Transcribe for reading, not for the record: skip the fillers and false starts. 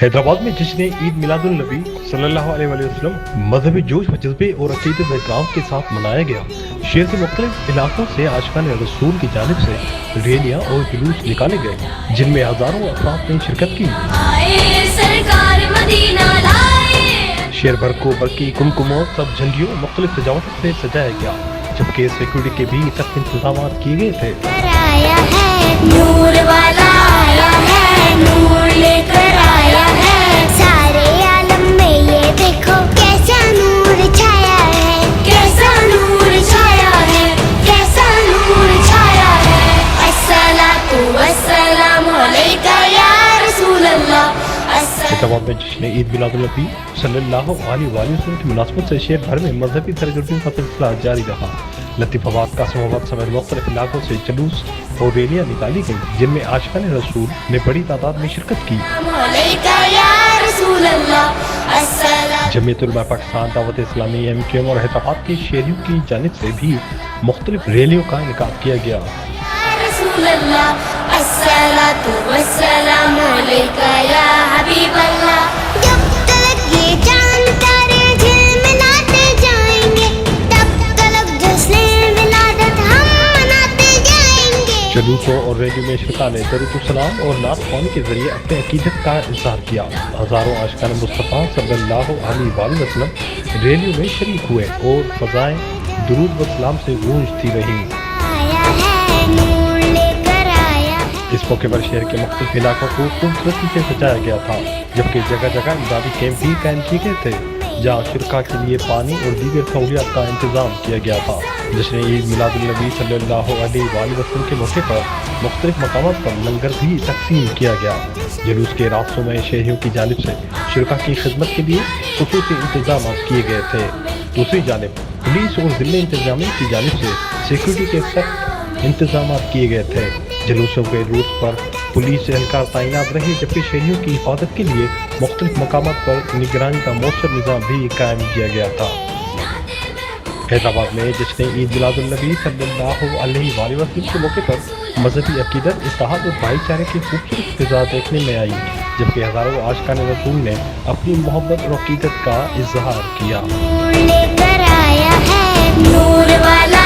حیدرآباد میں جشن عید میلاد النبی صلی اللہ علیہ وسلم مذہبی جوش و جذبے اور عقیدت و احترام کے ساتھ منایا گیا۔ شہر کے مختلف علاقوں سے عاشقان رسول کی جانب سے ریلیاں اور جلوس نکالے گئے، جن میں ہزاروں افراد نے شرکت کی۔ شہر بھر کو برقی کمکموں، سب جھنڈیوں، مختلف سجاوٹ سے سجایا گیا، جبکہ سیکورٹی کے بھی سخت انتظامات کیے گئے تھے۔ نور والا آیا ہے، نور لے کر آیا ہے، سارے عالم میں یہ دیکھو کیسا نور چھایا ہے، کیسا نور چھایا ہے، کیسا نور چھایا ہے۔ الصلاۃ والسلام علیکہ یا رسول اللہ۔ حیدرآباد میں جشن عید میلاد النبی صلی اللہ علیہ وسلم کی مناسبت سے شہر بھر میں مذہبی سرگرمیوں کا سلسلہ جاری رہا۔ لطیف آباد، قاسم آباد سمیت مختلف علاقوں سے جلوس اور ریلیاں نکالی گئیں، جن میں عاشقان رسول نے بڑی تعداد میں شرکت کی۔ جمعیت علماء پاکستان، دعوت اسلامی، MQM اور حیدرآباد کے شہریوں کی جانب سے بھی مختلف ریلیوں کا انعقاد کیا گیا۔ الصلاۃ والسلام علیکہ یا حبیب اللہ۔ جب تک یہ چاند تارے جھلملاتے جائیں گے، تب تک جشن ولادت ہم مناتے جائیں گے۔ جلوسوں اور ریلیوں میں شرکاء نے درود السلام اور نعت خوانی کے ذریعے اپنے عقیدت کا اظہار کیا۔ ہزاروں عاشقان مصطفیٰ صلی اللہ علیہ وسلم ریلیوں میں شریک ہوئے اور فضائیں درود و سلام سے گونجتی رہیں۔ اس موقع پر شہر کے مختلف علاقوں کو خوبصورتی سے سجایا گیا تھا، جبکہ جگہ جگہ امدادی کیمپ بھی قائم کیے گئے تھے، جہاں شرکاء کے لیے پانی اور دیگر سہولیات کا انتظام کیا گیا تھا۔ جشن عید میلاد النبی صلی اللہ علیہ وسلم کے موقع پر مختلف مقامات پر لنگر بھی تقسیم کیا گیا۔ جلوس کے راستوں میں شہریوں کی جانب سے شرکاء کی خدمت کے لیے خصوصی انتظامات کیے گئے تھے۔ دوسری جانب پولیس اور ضلع انتظامیہ کی جانب سے سیکورٹی کے سخت انتظامات کیے گئے تھے۔ جلوسوں کے روٹ پر پولیس اہلکار تعینات رہے، جبکہ شہریوں کی حفاظت کے لیے مختلف مقامات پر نگرانی کا مؤثر نظام بھی قائم کیا گیا تھا۔ حیدرآباد میں جشن عید میلاد النبی صلی اللہ علیہ وسلم کے موقع پر مذہبی عقیدت، اتحاد اور بھائی چارے کی خوبصورت فضا دیکھنے میں آئی، جبکہ ہزاروں عاشقان رسول نے اپنی محبت اور عقیدت کا اظہار کیا۔ نور لے کر آیا ہے، نور والا